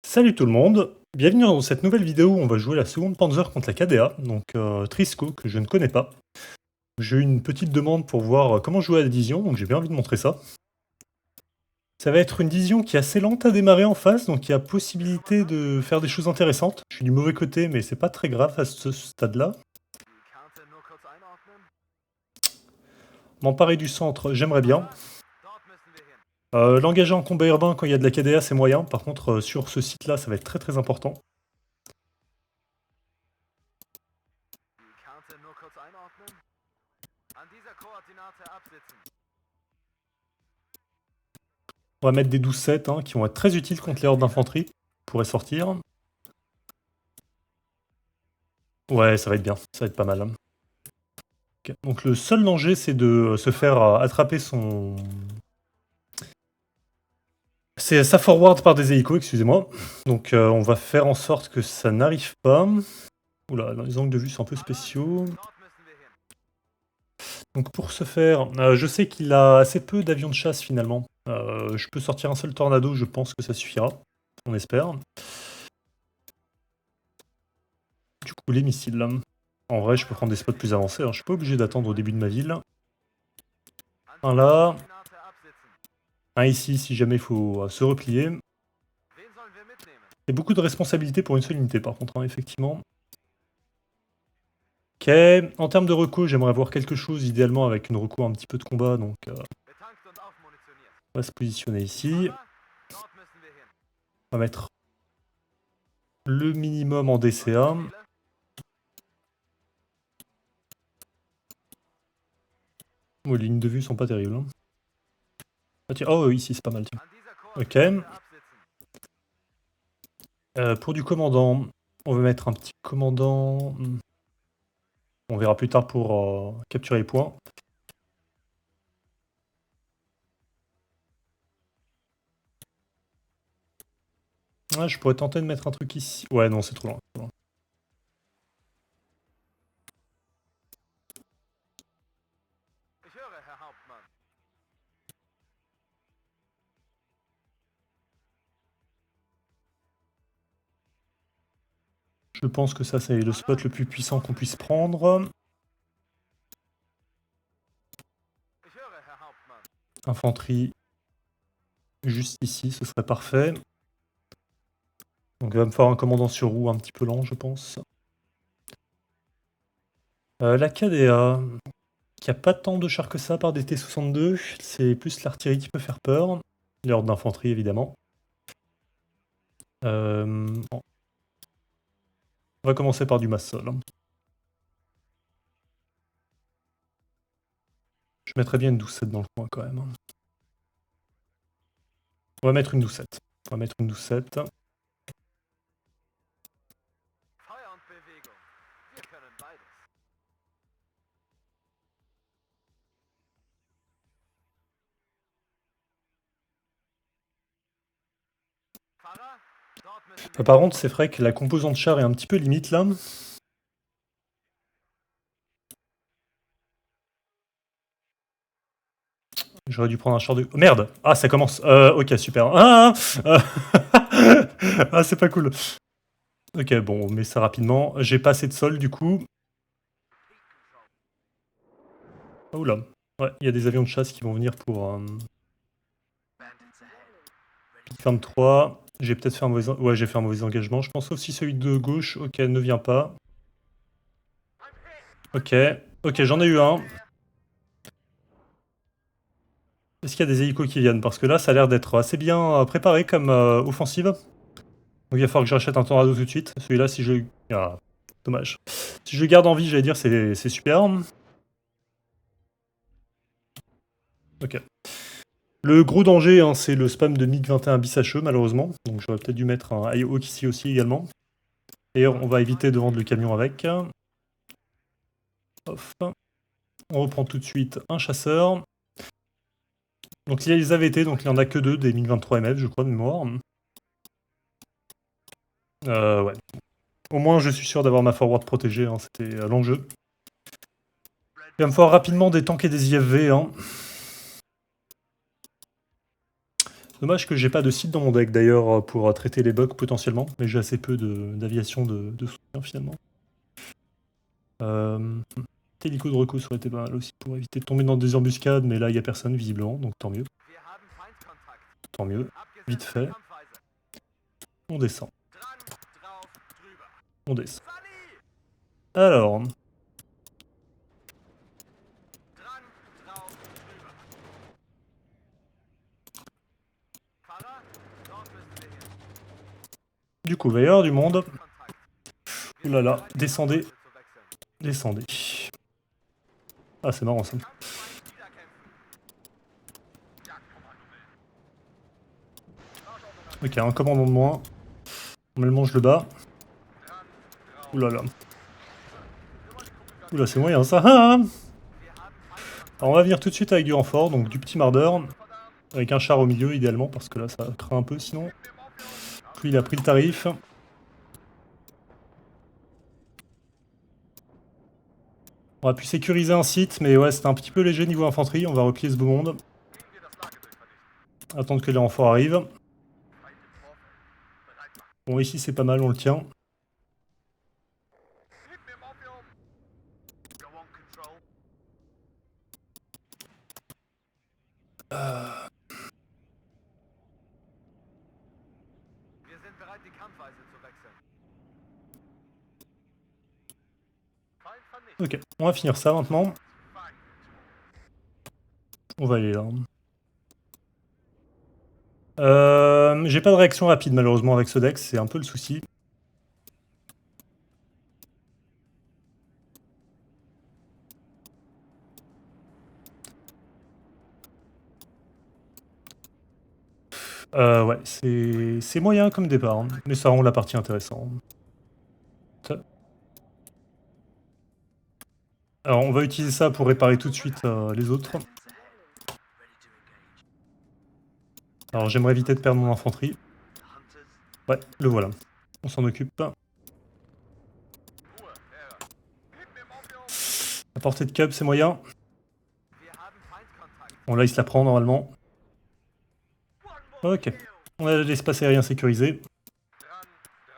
Salut tout le monde, bienvenue dans cette nouvelle vidéo où on va jouer la seconde Panzer contre la KDA, donc Trisco, que je ne connais pas. J'ai eu une petite demande pour voir comment jouer à la division, donc j'ai bien envie de montrer ça. Ça va être une division qui est assez lente à démarrer en face, donc il y a possibilité de faire des choses intéressantes. Je suis du mauvais côté, mais c'est pas très grave à ce stade-là. M'emparer du centre, j'aimerais bien. L'engager en combat urbain quand il y a de la KDA, c'est moyen. Par contre, sur ce site-là, ça va être très important. On va mettre des 12-7 qui vont être très utiles contre les hordes d'infanterie. Pourrait sortir. Ouais, ça va être bien, ça va être pas mal. Okay. Donc le seul danger, c'est de se faire attraper son... C'est sa forward par des hélicos, excusez-moi. Donc on va faire en sorte que ça n'arrive pas. Oula, les angles de vue sont un peu spéciaux. Donc pour ce faire, je sais qu'il a assez peu d'avions de chasse finalement. Je peux sortir un seul tornado, je pense que ça suffira. On espère. Du coup, les missiles là. En vrai, je peux prendre des spots plus avancés. Je suis pas obligé d'attendre au début de ma ville. Un là. Un ici, si jamais il faut se replier. Il y a beaucoup de responsabilités pour une seule unité, par contre, effectivement. Ok. En termes de reco, j'aimerais voir quelque chose, idéalement avec une reco un petit peu de combat. Donc, on va se positionner ici. On va mettre le minimum en DCA. Oh, les lignes de vue sont pas terribles. Ah, tiens. Oh, ici, c'est pas mal. Tiens. Ok. Pour du commandant, on va mettre un petit commandant. On verra plus tard pour capturer les points. Ah, je pourrais tenter de mettre un truc ici. Ouais, non, c'est trop loin. Je pense que ça, c'est le spot le plus puissant qu'on puisse prendre. Infanterie, juste ici, ce serait parfait. Donc il va me falloir un commandant sur roue un petit peu lent, je pense. La KDA, qui a pas tant de chars que ça par des T-62, c'est plus l'artillerie qui peut faire peur. Les hordes d'infanterie, évidemment. On va commencer par du masse-sol. Je mettrais bien une 12-7 dans le coin quand même. On va mettre une 12-7. On va mettre une 12-7. Par contre, c'est vrai que la composante char est un petit peu limite là. J'aurais dû prendre un char de... Oh, merde. Ah, ça commence. Ok, super. Ah, c'est pas cool. Ok, bon, on met ça rapidement. J'ai pas assez de sol, du coup. Oh là. Ouais, il y a des avions de chasse qui vont venir pour... 23. J'ai peut-être fait un mauvais... Ouais, j'ai fait un mauvais engagement. Je pense aussi celui de gauche. Ok, ne vient pas. Ok. Ok, j'en ai eu un. Est-ce qu'il y a des hélicos qui viennent? Parce que là, ça a l'air d'être assez bien préparé comme offensive. Donc il va falloir que je rachète un tornado tout de suite. Celui-là, si je... Ah, dommage. Si je le garde en vie, j'allais dire, c'est super. Ok. Le gros danger, c'est le spam de MiG-21 bis HE, malheureusement. Donc j'aurais peut-être dû mettre un IO ici aussi également. Et on va éviter de vendre le camion avec. Off. On reprend tout de suite un chasseur. Donc il y a les AVT, donc il n'y en a que 2 des MiG-23 MF, je crois, de mémoire. Ouais. Au moins, je suis sûr d'avoir ma forward protégée, c'était l'enjeu. Il va me falloir rapidement des tanks et des IFV. Dommage que j'ai pas de site dans mon deck d'ailleurs pour traiter les bugs potentiellement, mais j'ai assez peu d'aviation de soutien finalement. Hélico de recours aurait été pas mal aussi pour éviter de tomber dans des embuscades, mais là il n'y a personne visiblement, donc tant mieux. Tant mieux. Vite fait. On descend. On descend. Alors. Du coup, il va y avoir du monde. Ouh là là, descendez. Descendez. Ah, c'est marrant ça. Ok, un commandant de moins. Normalement, je le bats. Ouh là là. Oula, c'est moyen ça. Alors, on va venir tout de suite avec du renfort, donc du petit mardeur. Avec un char au milieu, idéalement, parce que là, ça craint un peu sinon. Puis il a pris le tarif. On a pu sécuriser un site, mais ouais, c'était un petit peu léger niveau infanterie. On va replier ce beau monde. Attendre que les renforts arrivent. Bon, ici c'est pas mal, on le tient. Ok, on va finir ça maintenant. On va aller là. J'ai pas de réaction rapide malheureusement avec ce deck, c'est un peu le souci. Ouais, c'est moyen comme départ, hein, mais ça rend la partie intéressante. Alors on va utiliser ça pour réparer tout de suite les autres. Alors j'aimerais éviter de perdre mon infanterie. Ouais, le voilà. On s'en occupe. La portée de cub, c'est moyen. Bon là il se la prend normalement. Ok. On a l'espace aérien sécurisé.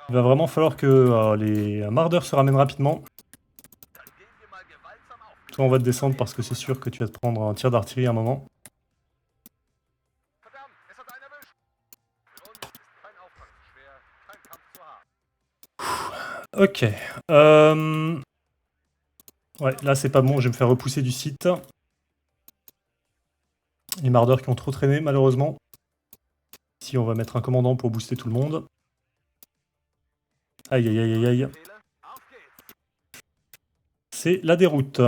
Il va vraiment falloir que les mardeurs se ramènent rapidement. Toi on va te descendre parce que c'est sûr que tu vas te prendre un tir d'artillerie à un moment. Ok. Ouais, là c'est pas bon, je vais me faire repousser du site. Les mardeurs qui ont trop traîné malheureusement. Ici on va mettre un commandant pour booster tout le monde. Aïe aïe aïe aïe aïe. C'est la déroute.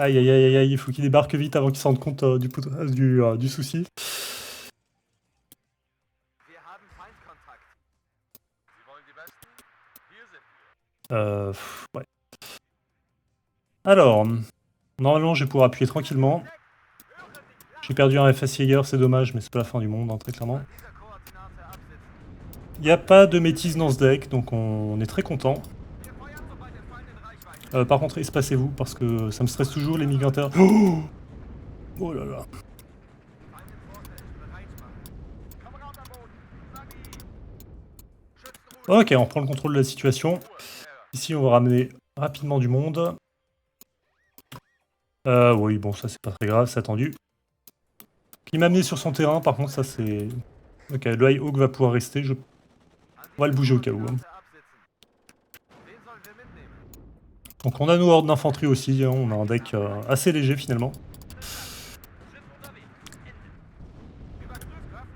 Aïe aïe aïe aïe, il faut qu'il débarque vite avant qu'il se rende compte du souci. Ouais. Alors, normalement je vais pouvoir appuyer tranquillement. J'ai perdu un FS Jäger, c'est dommage, mais c'est pas la fin du monde, hein, très clairement. Il n'y a pas de métis dans ce deck, donc on est très content. Par contre, espacez-vous, parce que ça me stresse toujours les migrateurs. Oh, oh là là. Ok, on reprend le contrôle de la situation. Ici, on va ramener rapidement du monde. Oui, bon, ça c'est pas très grave, c'est attendu. Il m'a amené sur son terrain, par contre, ça c'est... Ok, le High Hawk va pouvoir rester, on va le bouger au cas où. Hein. Donc on a nos hordes d'infanterie aussi, hein, on a un deck assez léger finalement.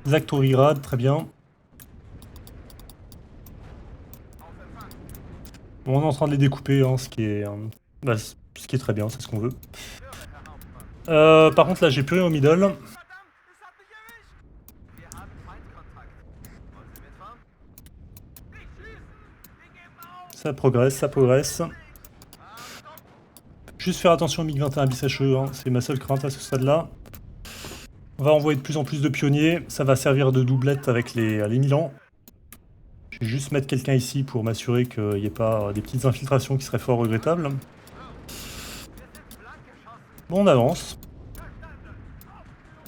Zactorirad, très bien. Bon, on est en train de les découper, hein, ce qui est très bien, c'est ce qu'on veut. Par contre là j'ai plus rien au middle. Ça progresse, ça progresse. Juste faire attention au MiG-21 bis HE, hein, c'est ma seule crainte à ce stade-là. On va envoyer de plus en plus de pionniers, ça va servir de doublette avec les Milans. Je vais juste mettre quelqu'un ici pour m'assurer qu'il n'y ait pas des petites infiltrations qui seraient fort regrettables. Bon, on avance.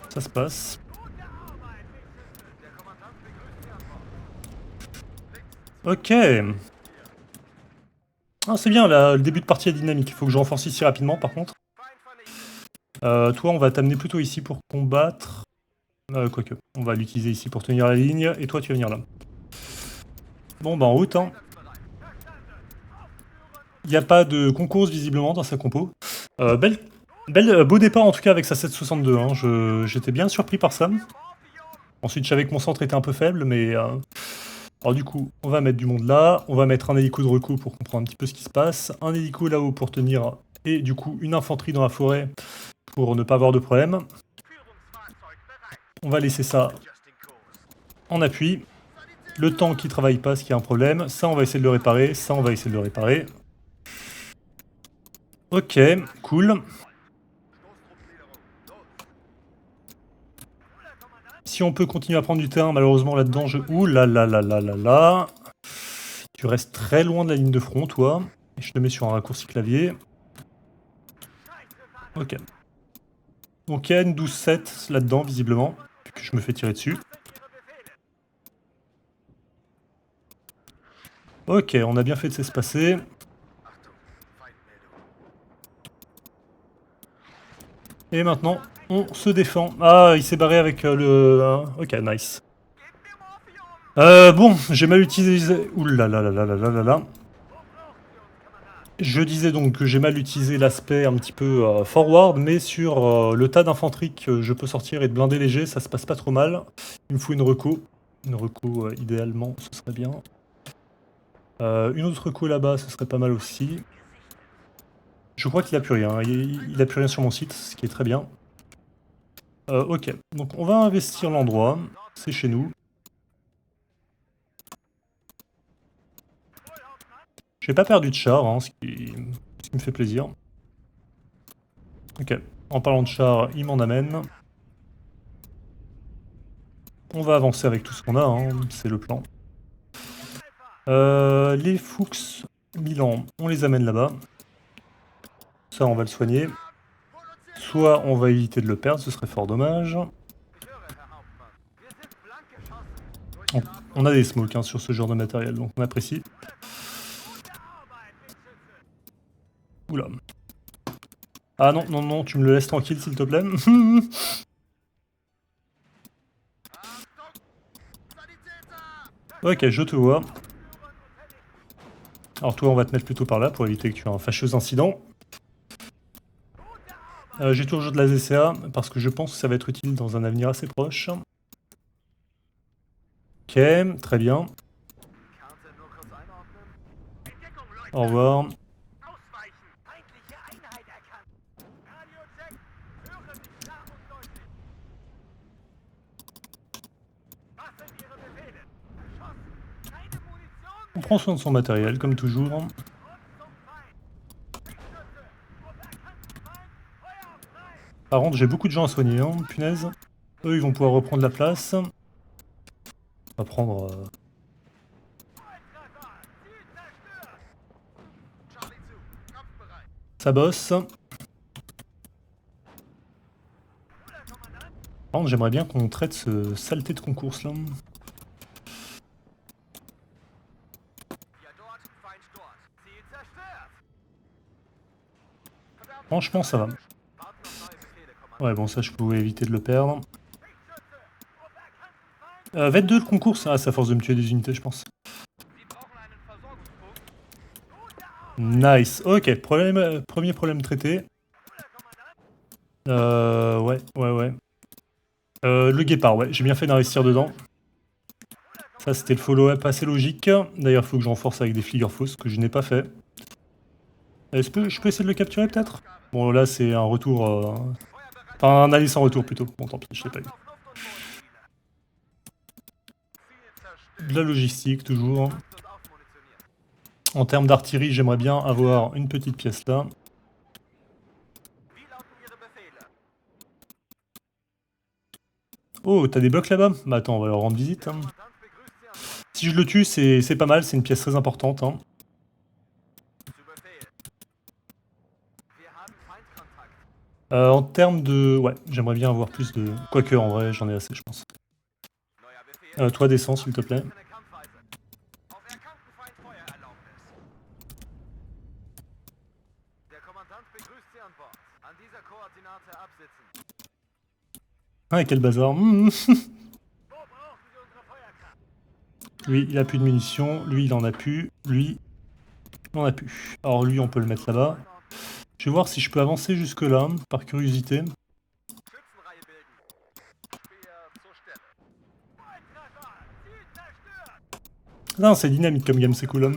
Ça se passe. Ok. Ah, c'est bien, là, le début de partie est dynamique. Il faut que je renforce ici rapidement, par contre. Toi, on va t'amener plutôt ici pour combattre. Quoique, on va l'utiliser ici pour tenir la ligne. Et toi, tu vas venir là. Bon, bah en route, hein. Il n'y a pas de concours visiblement dans sa compo. Beau départ en tout cas avec sa 762. Hein. J'étais bien surpris par ça. Ensuite, je savais que mon centre était un peu faible, mais... Alors du coup, on va mettre du monde là. On va mettre un hélico de recours pour comprendre un petit peu ce qui se passe. Un hélico là-haut pour tenir. Et du coup, une infanterie dans la forêt pour ne pas avoir de problème. On va laisser ça en appui. Le tank qui travaille pas, ce qui est un problème. Ça, on va essayer de le réparer. Ça, on va essayer de le réparer. Ok, cool. Si on peut continuer à prendre du terrain, malheureusement là-dedans, ouh là là là là là là. Tu restes très loin de la ligne de front, toi. Et je te mets sur un raccourci clavier. Ok. Donc il y a une 12-7 là-dedans, visiblement, vu que je me fais tirer dessus. Ok, on a bien fait de s'espacer. Et maintenant, on se défend. Ah, il s'est barré avec le... ok, nice. Bon, j'ai mal utilisé... Ouh là là là là là là là. Je disais donc que j'ai mal utilisé l'aspect un petit peu forward, mais sur le tas d'infanterie que je peux sortir et de blindés légers, ça se passe pas trop mal. Il me faut une reco. Une reco, idéalement, ce serait bien. Une autre reco là-bas, ce serait pas mal aussi. Je crois qu'il a plus rien. Il a plus rien sur mon site, ce qui est très bien. Ok, donc on va investir l'endroit. C'est chez nous. J'ai pas perdu de char, hein, ce qui me fait plaisir. Ok, en parlant de char, il m'en amène. On va avancer avec tout ce qu'on a, hein, c'est le plan. Les Fuchs Milan, on les amène là-bas. Ça, on va le soigner. Soit on va éviter de le perdre, ce serait fort dommage. On a des smokes hein, sur ce genre de matériel, donc on apprécie. Oula. Ah non, non, non, tu me le laisses tranquille s'il te plaît. Ok, je te vois. Alors toi, on va te mettre plutôt par là pour éviter que tu aies un fâcheux incident. J'ai toujours de la ZCA parce que je pense que ça va être utile dans un avenir assez proche. Ok, très bien. Au revoir. On prend soin de son matériel, comme toujours. Par contre, j'ai beaucoup de gens à soigner, hein, punaise. Eux, ils vont pouvoir reprendre la place. On va prendre... Ça bosse. Par contre, j'aimerais bien qu'on traite ce saleté de concours là. Franchement, ça va. Ouais, bon, ça, je pouvais éviter de le perdre. V2, le concours, ça, c'est à force de me tuer des unités, je pense. Nice. Ok, premier problème traité. Ouais. Le guépard, ouais, j'ai bien fait d'investir dedans. Ça, c'était le follow-up assez logique. D'ailleurs, il faut que je renforce avec des Fliegerfaust, que je n'ai pas fait. Est-ce que je peux essayer de le capturer, peut-être? Bon, là, c'est un retour... Enfin, un aller sans retour, plutôt. Bon, tant pis, je l'ai pas eu. De la logistique, toujours. En termes d'artillerie, j'aimerais bien avoir une petite pièce là. Oh, t'as des blocs là-bas? Bah attends, on va leur rendre visite. Hein. Si je le tue, c'est pas mal, c'est une pièce très importante. Hein. En termes de... Ouais, j'aimerais bien avoir plus de... Quoique, en vrai, j'en ai assez, je pense. Toi, descends, s'il te plaît. Ah, quel bazar. Lui, il a plus de munitions. Lui, il en a plus. Lui, il en a plus. Alors lui, on peut le mettre là-bas. Je vais voir si je peux avancer jusque-là, par curiosité. Non, c'est dynamique comme game, c'est cool. Hein.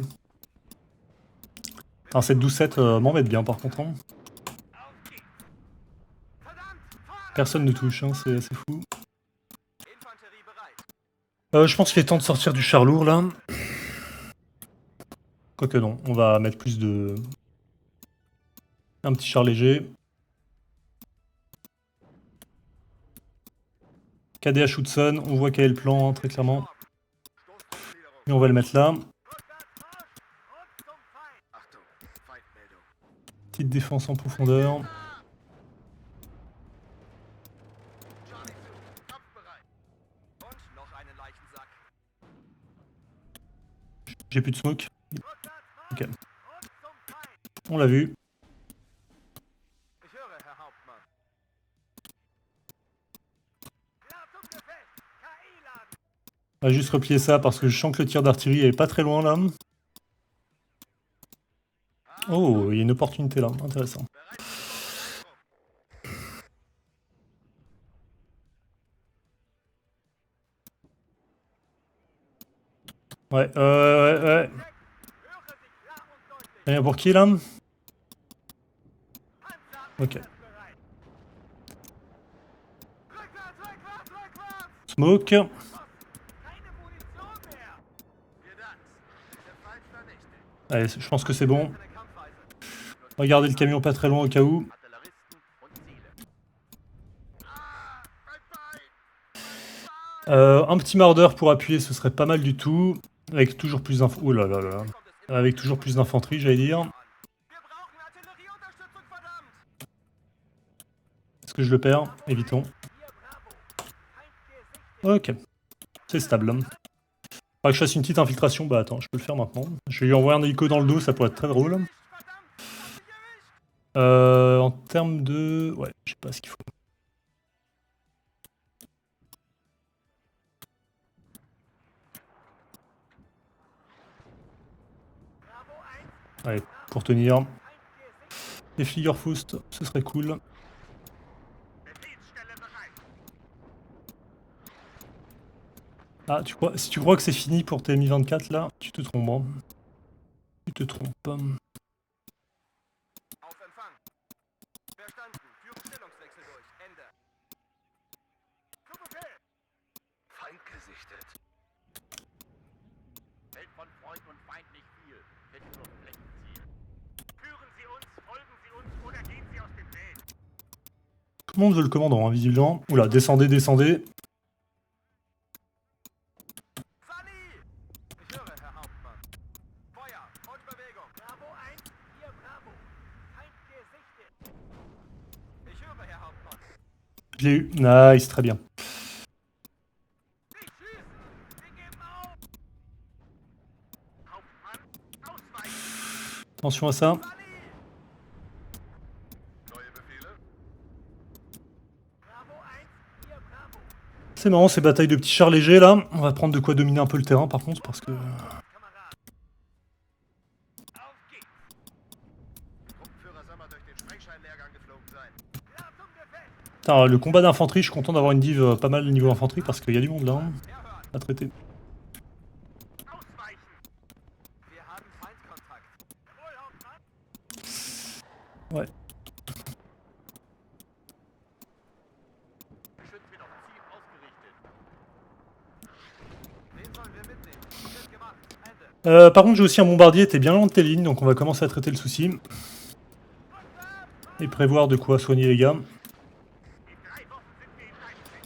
Alors cette doucette m'embête bien, par contre. Hein. Personne ne touche, hein, c'est assez fou. Je pense qu'il est temps de sortir du char lourd, là. Quoique non, on va mettre plus de... Un petit char léger. KDH Hudson, on voit quel est le plan, hein, très clairement. Et on va le mettre là. Petite défense en profondeur. J'ai plus de smoke. Ok. On l'a vu. On va juste replier ça parce que je sens que le tir d'artillerie est pas très loin là. Oh, il y a une opportunité là, intéressant. Ouais, ouais. Rien pour qui là? Ok. Smoke. Allez, je pense que c'est bon. Regardez le camion pas très loin au cas où. Un petit mardeur pour appuyer, ce serait pas mal du tout. Avec toujours plus d'infos. Oh là là là. Avec toujours plus d'infanterie, j'allais dire. Est-ce que je le perds? Évitons. Ok. C'est stable. Faudrait que je fasse une petite infiltration. Bah attends, je peux le faire maintenant. Je vais lui envoyer un hélico dans le dos, ça pourrait être très drôle. En termes de... Ouais, je sais pas ce qu'il faut. Allez, pour tenir. Des Fliegerfaust, ce serait cool. Ah, si tu crois que c'est fini pour tes Mi-24 là, tu te trompes. Hein. Tu te trompes. Tout le monde veut le commandant, hein, visiblement. Oula, descendez, descendez. Je l'ai eu. Nice, très bien. Attention à ça. C'est marrant ces batailles de petits chars légers là. On va prendre de quoi dominer un peu le terrain par contre parce que... Putain, le combat d'infanterie, je suis content d'avoir une div pas mal niveau infanterie parce qu'il y a du monde là hein, à traiter. Ouais. Par contre, j'ai aussi un bombardier, t'es bien loin de tes lignes, donc on va commencer à traiter le souci. Et prévoir de quoi soigner les gars.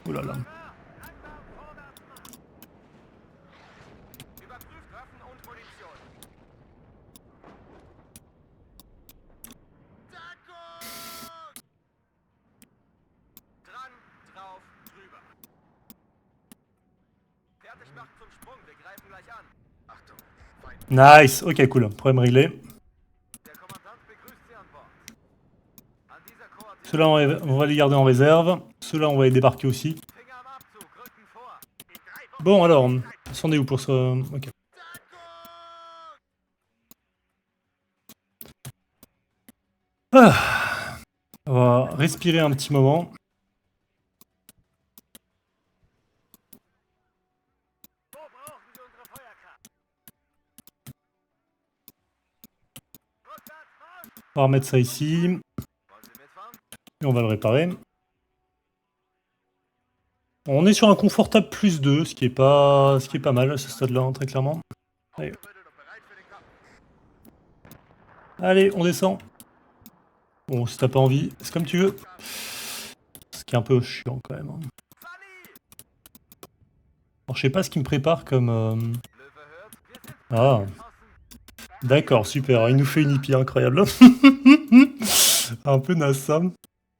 Oh là là. Nice, ok cool, problème réglé. Ceux-là on va les garder en réserve. Ceux-là on va les débarquer aussi. Bon alors, c'en est où pour ce... Ok. Ah, on va respirer un petit moment. On va remettre ça ici. Et on va le réparer. On est sur un confortable +2, ce qui est pas mal à ce stade-là, hein, très clairement. Allez. Allez, on descend. Bon, si t'as pas envie, c'est comme tu veux. Ce qui est un peu chiant quand même. Alors, je sais pas ce qu'il me prépare comme... Ah. D'accord, super. Il nous fait une hippie incroyable. Un peu naze ça.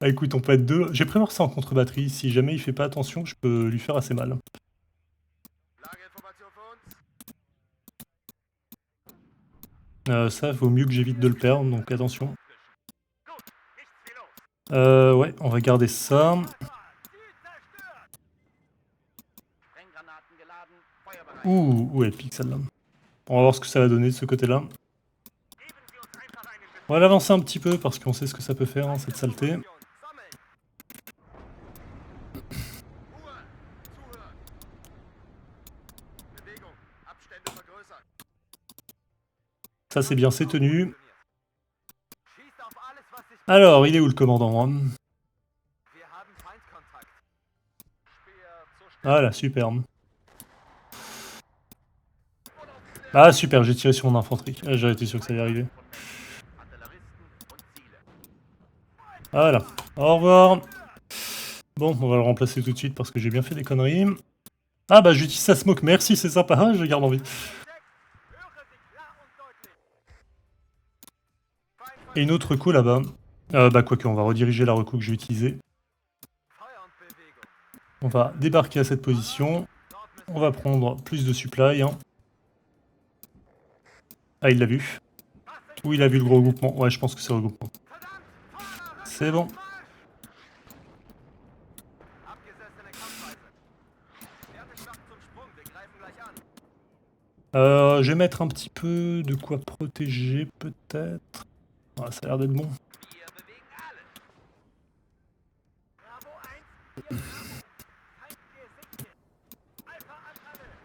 Ah, écoute, on peut être deux. J'ai prévu ça en contre-batterie. Si jamais il fait pas attention, je peux lui faire assez mal. Ça, vaut mieux que j'évite de le perdre, donc attention. Ouais, on va garder ça. Ouh, épique celle-là. On va voir ce que ça va donner de ce côté-là. On va l'avancer un petit peu parce qu'on sait ce que ça peut faire, hein, cette saleté. Ça c'est bien, c'est tenu. Alors, il est où le commandant hein? Voilà, super. Ah super, j'ai tiré sur mon infanterie. J'aurais été sûr que ça allait arriver. Voilà, au revoir. Bon, on va le remplacer tout de suite parce que j'ai bien fait des conneries. Ah bah j'utilise sa smoke, merci, c'est sympa, ah, je garde en vie. Et une autre reco là-bas. Bah quoique, on va rediriger la reco que j'ai utilisée. On va débarquer à cette position. On va prendre plus de supply. Hein. Ah, il l'a vu. Ou il a vu le gros regroupement. Ouais, je pense que c'est le regroupement. C'est bon. Je vais mettre un petit peu de quoi protéger, peut-être. Ah, ça a l'air d'être bon.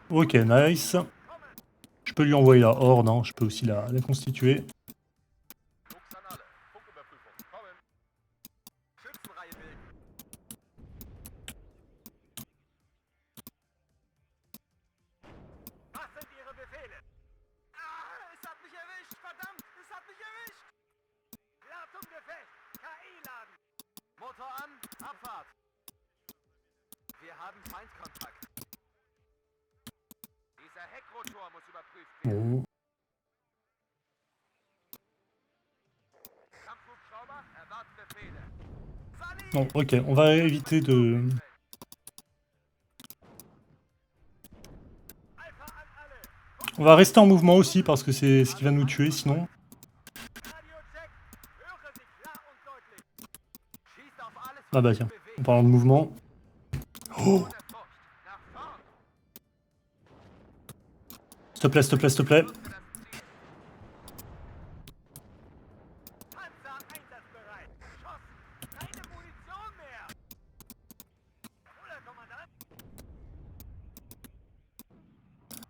Ok, nice. Je peux lui envoyer la horde, hein. Je peux aussi la constituer. Bon. Bon, ok, on va éviter de... On va rester en mouvement aussi parce que c'est ce qui va nous tuer sinon. Ah bah tiens, en parlant de mouvement. Oh, s'il te plaît, s'il te plaît, s'il te plaît.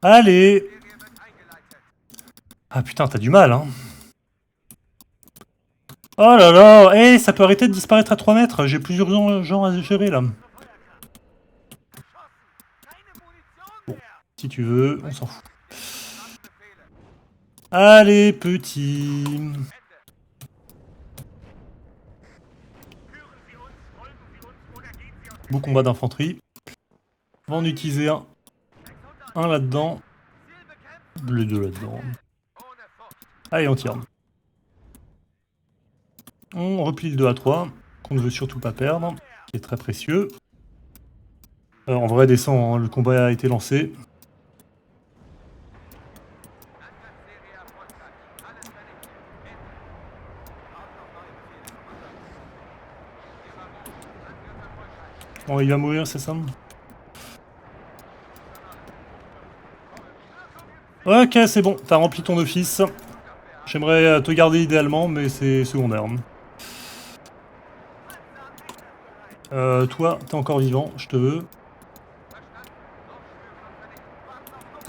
Allez! Ah putain, t'as du mal, hein. Oh là là! Eh, ça peut arrêter de disparaître à 3 mètres. J'ai plusieurs gens à gérer, là. Bon, si tu veux, on s'en fout. Allez, petit. Beau combat d'infanterie. On va en utiliser un. Un là-dedans. Les deux là-dedans. Allez, on tire. On replie le 2 à 3, qu'on ne veut surtout pas perdre, qui est très précieux. En vrai, descend, hein, le combat a été lancé. Bon, il va mourir, c'est ça? Ok, c'est bon, t'as rempli ton office. J'aimerais te garder idéalement, mais c'est secondaire. Toi, t'es encore vivant, je te veux.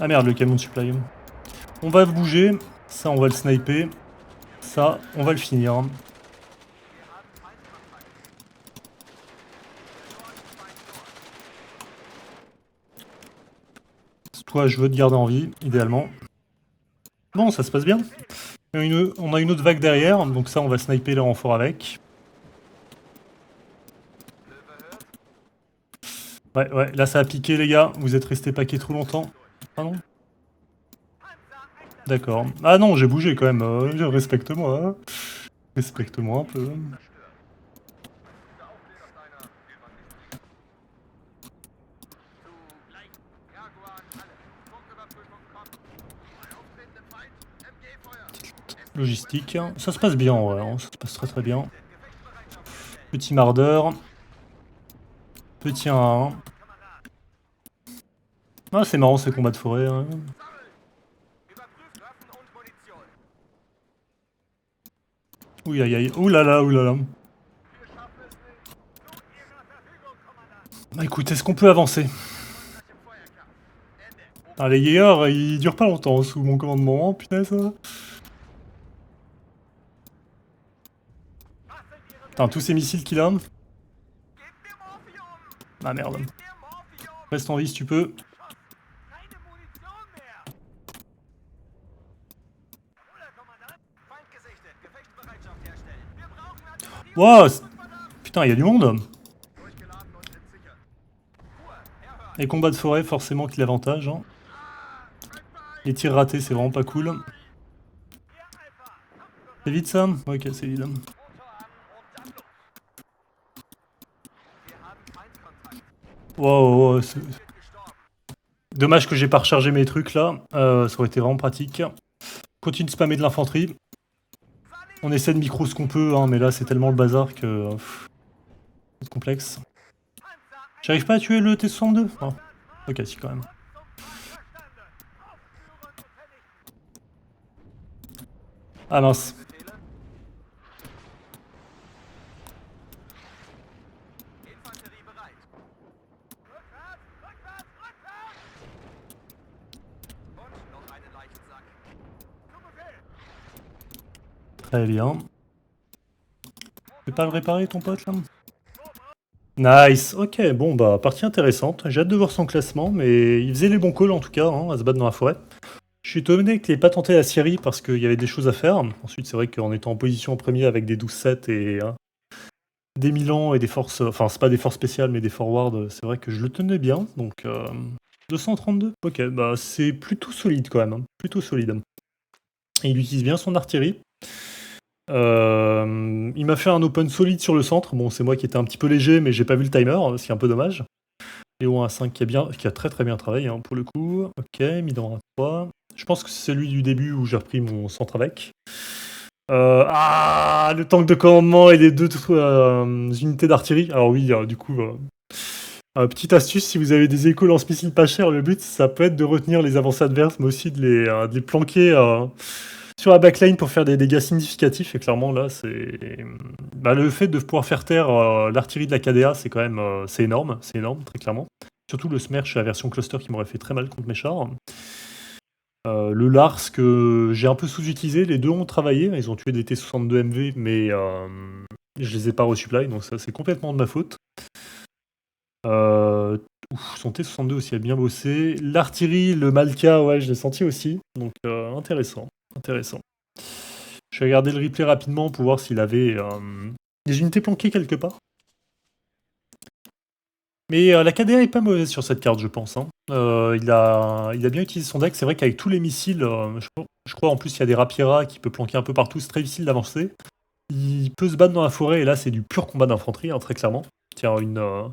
Ah merde, le camion de supply. On va bouger, ça on va le sniper. Ça, on va le finir. Toi, je veux te garder en vie, idéalement. Bon, ça se passe bien. On a une autre vague derrière, donc ça, on va sniper les renforts avec. Ouais, ouais, là, ça a piqué, les gars. Vous êtes restés paqués trop longtemps. Ah non? D'accord. Ah non, j'ai bougé quand même. Respecte-moi. Hein. Respecte-moi un peu. Logistique. Ça se passe bien, ouais. Hein. Ça se passe très très bien. Petit mardeur. Petit 1-1. Ah, c'est marrant ces combats de forêt. Hein. Ouh aïe aïe. Ouh là là, ouh là là. Bah écoute, est-ce qu'on peut avancer? Ah, les Jaegers, ils durent pas longtemps sous mon commandement, punaise. Putain, tous ces missiles qu'il a. Ah merde. Reste en vie si tu peux. Wow, putain, il y a du monde. Les combats de forêt, forcément, qui l'avantage. Hein. Les tirs ratés, c'est vraiment pas cool. C'est vite ça? Ok, c'est vite. Wow, dommage que j'ai pas rechargé mes trucs là. Ça aurait été vraiment pratique. Continue de spammer de l'infanterie. On essaie de micro ce qu'on peut, hein, mais là c'est tellement le bazar que... c'est complexe. J'arrive pas à tuer le T-62? Oh. Ok, si quand même. Ah mince. Très bien. Tu peux pas le réparer ton pote là? Nice, ok, bon bah partie intéressante. J'ai hâte de voir son classement, mais il faisait les bons calls en tout cas, hein, à se battre dans la forêt. Je suis étonné qu'il ait pas tenté la Syrie parce qu'il y avait des choses à faire. Ensuite, c'est vrai qu'en étant en position en premier avec des 12-7 et des Milan et des forces, enfin c'est pas des forces spéciales mais des forwards, c'est vrai que je le tenais bien. Donc 232, ok, bah c'est plutôt solide quand même, hein, plutôt solide. Et il utilise bien son artillerie. Il m'a fait un open solide sur le centre. Bon, c'est moi qui étais un petit peu léger, mais j'ai pas vu le timer, ce qui est un peu dommage. Léon A5 qui a très très bien travaillé hein, pour le coup. Ok, Milan A3. Je pense que c'est celui du début où j'ai repris mon centre avec. Le tank de commandement et les deux unités d'artillerie. Alors oui, du coup, petite astuce, si vous avez des échos lance-missiles pas chers, le but, ça peut être de retenir les avancées adverses, mais aussi de les planquer sur la backline pour faire des dégâts significatifs. Et clairement, là, c'est... Bah, le fait de pouvoir faire taire l'artillerie de la KDA, c'est quand même... c'est énorme, très clairement. Surtout le Smerch, la version cluster, qui m'aurait fait très mal contre mes chars. Le Lars que j'ai un peu sous-utilisé, les deux ont travaillé, ils ont tué des T-62 MV, mais je les ai pas resupply, donc ça c'est complètement de ma faute. Son T-62 aussi a bien bossé. L'artillerie, le Malka, ouais, je l'ai senti aussi, donc intéressant. Je vais regarder le replay rapidement pour voir s'il avait des unités planquées quelque part. Mais la KDA est pas mauvaise sur cette carte, je pense. Hein. Il a bien utilisé son deck. C'est vrai qu'avec tous les missiles, je crois en plus il y a des Rapiera qui peut planquer un peu partout. C'est très difficile d'avancer. Il peut se battre dans la forêt et là c'est du pur combat d'infanterie, hein, très clairement. Tiens, une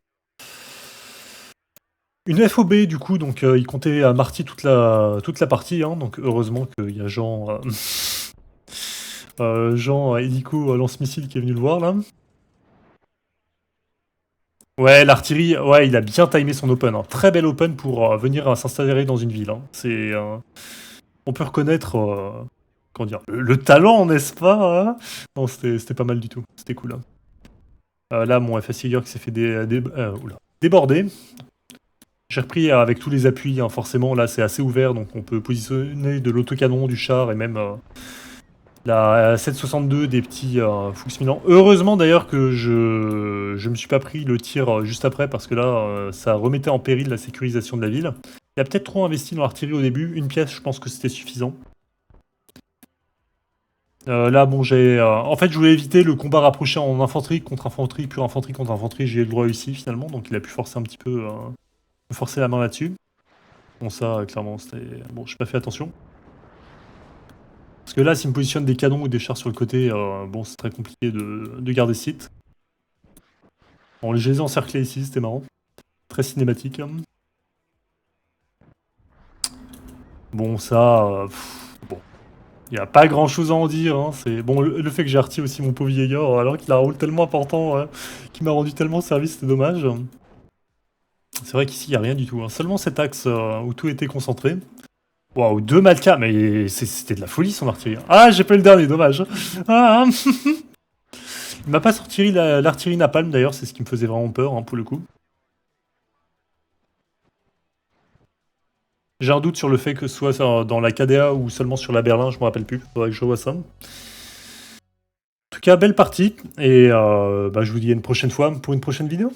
FOB du coup, donc il comptait à Marty toute la partie. Hein, donc heureusement qu'il y a Jean, Jean hélico lance-missile qui est venu le voir là. Ouais, l'artillerie, ouais, il a bien timé son open, hein. Très bel open pour venir s'installer dans une ville, hein. C'est, on peut reconnaître, comment dire, le talent, n'est-ce pas, hein. Non, c'était pas mal du tout. C'était cool, hein. Là, mon FS Tiger qui s'est fait déborder. J'ai repris avec tous les appuis, hein. Forcément, là, c'est assez ouvert, donc on peut positionner de l'autocanon, du char et même la 762 des petits Fuchs Milan. Heureusement d'ailleurs que je me suis pas pris le tir juste après parce que là, ça remettait en péril la sécurisation de la ville. Il a peut-être trop investi dans l'artillerie au début. Une pièce, je pense que c'était suffisant. Là, bon, en fait, je voulais éviter le combat rapproché en infanterie contre infanterie, pure infanterie contre infanterie. J'ai eu le droit ici finalement, donc il a pu forcer un petit peu, me forcer la main là-dessus. Bon, ça, clairement, c'était. Bon, j'ai pas fait attention. Parce que là, s'il me positionne des canons ou des chars sur le côté, bon, c'est très compliqué de garder ce site. Bon, je les ai encerclés ici, c'était marrant. Très cinématique. Bon, ça, bon, il n'y a pas grand chose à en dire, hein. C'est bon, le fait que j'ai arti aussi mon pauvre Jaeger, alors qu'il a un rôle tellement important, qui m'a rendu tellement service, c'était dommage. C'est vrai qu'ici, il n'y a rien du tout, hein. Seulement cet axe où tout était concentré. Waouh, 2 Malka, mais c'était de la folie son artillerie. Ah, j'ai pas eu le dernier, dommage. Ah, il m'a pas sorti l'artillerie napalm d'ailleurs, c'est ce qui me faisait vraiment peur, hein, pour le coup. J'ai un doute sur le fait que ce soit dans la KDA ou seulement sur la Berlin, je me rappelle plus. Faudrait que je revoie ça. En tout cas, belle partie. Et bah, je vous dis à une prochaine fois pour une prochaine vidéo.